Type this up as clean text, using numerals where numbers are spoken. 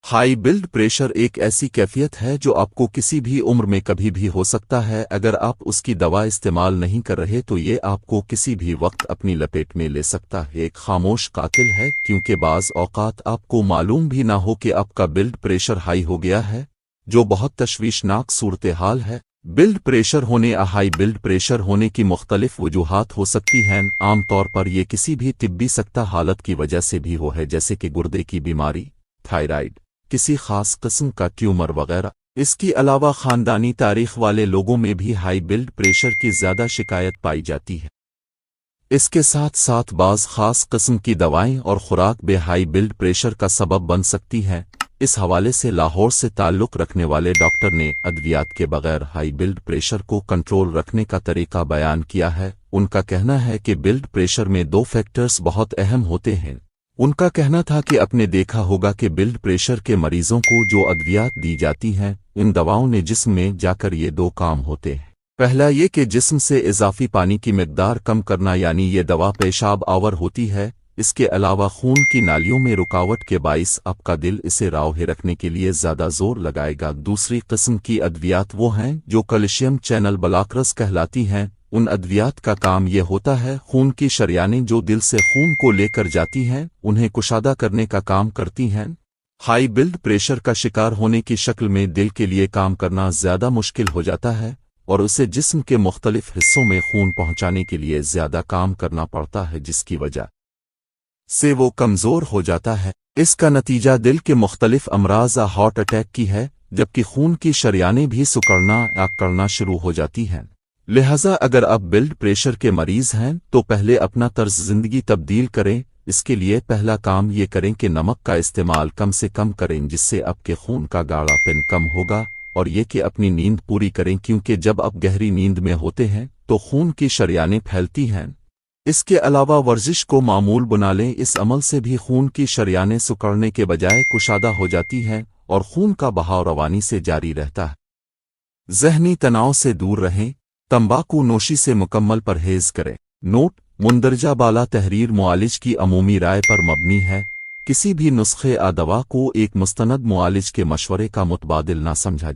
High blood pressure ایک ایسی کیفیت ہے جو آپ کو کسی بھی عمر میں کبھی بھی ہو سکتا ہے۔ اگر آپ اس کی دوا استعمال نہیں کر رہے تو یہ آپ کو کسی بھی وقت اپنی لپیٹ میں لے سکتا ہے۔ ایک خاموش قاتل ہے، کیونکہ بعض اوقات آپ کو معلوم بھی نہ ہو کہ آپ کا بلڈ پریشر ہائی ہو گیا ہے، جو بہت تشویشناک صورتحال ہے۔ بلڈ پریشر ہونے یا ہائی بلڈ پریشر ہونے کی مختلف وجوہات ہو سکتی ہیں۔ عام طور پر یہ کسی بھی طبی سکتہ حالت کی وجہ سے بھی ہے، جیسے کہ گردے کی بیماری، تھائرائیڈ، کسی خاص قسم کا ٹیومر وغیرہ۔ اس کے علاوہ خاندانی تاریخ والے لوگوں میں بھی ہائی بلڈ پریشر کی زیادہ شکایت پائی جاتی ہے۔ اس کے ساتھ ساتھ بعض خاص قسم کی دوائیں اور خوراک بھی ہائی بلڈ پریشر کا سبب بن سکتی ہیں۔ اس حوالے سے لاہور سے تعلق رکھنے والے ڈاکٹر نے ادویات کے بغیر ہائی بلڈ پریشر کو کنٹرول رکھنے کا طریقہ بیان کیا ہے۔ ان کا کہنا ہے کہ بلڈ پریشر میں دو فیکٹرز بہت اہم ہوتے ہیں۔ ان کا کہنا تھا کہ آپ نے دیکھا ہوگا کہ بلڈ پریشر کے مریضوں کو جو ادویات دی جاتی ہیں، ان دواؤں نے جسم میں جا کر یہ دو کام ہوتے ہیں۔ پہلا یہ کہ جسم سے اضافی پانی کی مقدار کم کرنا، یعنی یہ دوا پیشاب آور ہوتی ہے۔ اس کے علاوہ خون کی نالیوں میں رکاوٹ کے باعث آپ کا دل اسے راوہے رکھنے کے لیے زیادہ زور لگائے گا۔ دوسری قسم کی ادویات وہ ہیں جو کیلشیم چینل بلاکرز کہلاتی ہیں۔ ان ادویات کا کام یہ ہوتا ہے خون کی شریانیں جو دل سے خون کو لے کر جاتی ہیں، انہیں کشادہ کرنے کا کام کرتی ہیں۔ ہائی بلڈ پریشر کا شکار ہونے کی شکل میں دل کے لیے کام کرنا زیادہ مشکل ہو جاتا ہے، اور اسے جسم کے مختلف حصوں میں خون پہنچانے کے لیے زیادہ کام کرنا پڑتا ہے، جس کی وجہ سے وہ کمزور ہو جاتا ہے۔ اس کا نتیجہ دل کے مختلف امراض یا ہارٹ اٹیک کی ہے، جبکہ خون کی شریانیں بھی سکڑنا یا کرنا شروع ہو جاتی ہیں۔ لہٰذا اگر آپ بلڈ پریشر کے مریض ہیں تو پہلے اپنا طرز زندگی تبدیل کریں۔ اس کے لیے پہلا کام یہ کریں کہ نمک کا استعمال کم سے کم کریں، جس سے آپ کے خون کا گاڑھا پن کم ہوگا، اور یہ کہ اپنی نیند پوری کریں، کیونکہ جب آپ گہری نیند میں ہوتے ہیں تو خون کی شریانیں پھیلتی ہیں۔ اس کے علاوہ ورزش کو معمول بنا لیں، اس عمل سے بھی خون کی شریانیں سکڑنے کے بجائے کشادہ ہو جاتی ہیں اور خون کا بہاؤ روانی سے جاری رہتا ہے۔ ذہنی تناؤ سے دور رہیں، تمباکو نوشی سے مکمل پرہیز کریں۔ نوٹ: مندرجہ بالا تحریر معالج کی عمومی رائے پر مبنی ہے۔ کسی بھی نسخے یا دوا کو ایک مستند معالج کے مشورے کا متبادل نہ سمجھا جائے۔